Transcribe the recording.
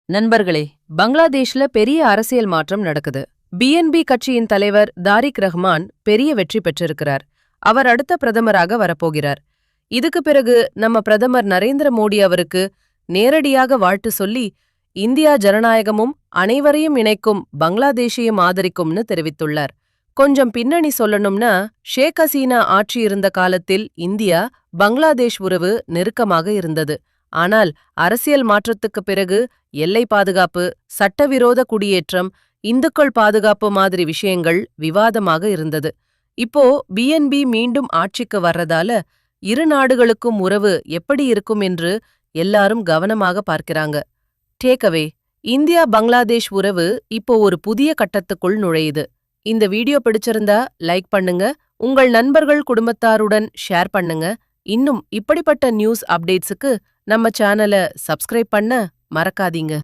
நண்பர்களே, பங்களாதேஷ்ல பெரிய அரசியல் மாற்றம் நடக்குது. பிஎன்பி கட்சியின் தலைவர் தாரிக் ரஹ்மான் பெரிய வெற்றி பெற்றிருக்கிறார். அவர் அடுத்த பிரதமராக வரப்போகிறார். இதுக்கு பிறகு நம்ம பிரதமர் நரேந்திர மோடி அவருக்கு நேரடியாக வாழ்த்து சொல்லி, இந்தியா ஜனநாயகமும் அனைவரையும் இணைக்கும் பங்களாதேஷையும் ஆதரிக்கும்னு தெரிவித்துள்ளார். கொஞ்சம் பின்னணி சொல்லணும்னா, ஷேக் ஹசீனா ஆட்சி இருந்த காலத்தில் இந்தியா பங்களாதேஷ் உறவு நெருக்கமாக இருந்தது. ஆனால் அரசியல் மாற்றத்துக்குப் பிறகு எல்லை பாதுகாப்பு, சட்டவிரோத குடியேற்றம், இந்துக்கள் பாதுகாப்பு மாதிரி விஷயங்கள் விவாதமாக இருந்தது. இப்போ பிஎன்பி மீண்டும் ஆட்சிக்கு வர்றதால இரு நாடுகளுக்கும் உறவு எப்படி இருக்கும் என்று எல்லாரும் கவனமாக பார்க்கிறாங்க. டேக்அவே: இந்தியா பங்களாதேஷ் உறவு இப்போ ஒரு புதிய கட்டத்துக்குள் நுழையுது. இந்த வீடியோ பிடிச்சிருந்தா லைக் பண்ணுங்க, உங்கள் நண்பர்கள் குடும்பத்தாருடன் ஷேர் பண்ணுங்க. இன்னும் இப்படிப்பட்ட நியூஸ் அப்டேட்ஸுக்கு நம்ம சேனலை சப்ஸ்கிரைப் பண்ண மறக்காதீங்க.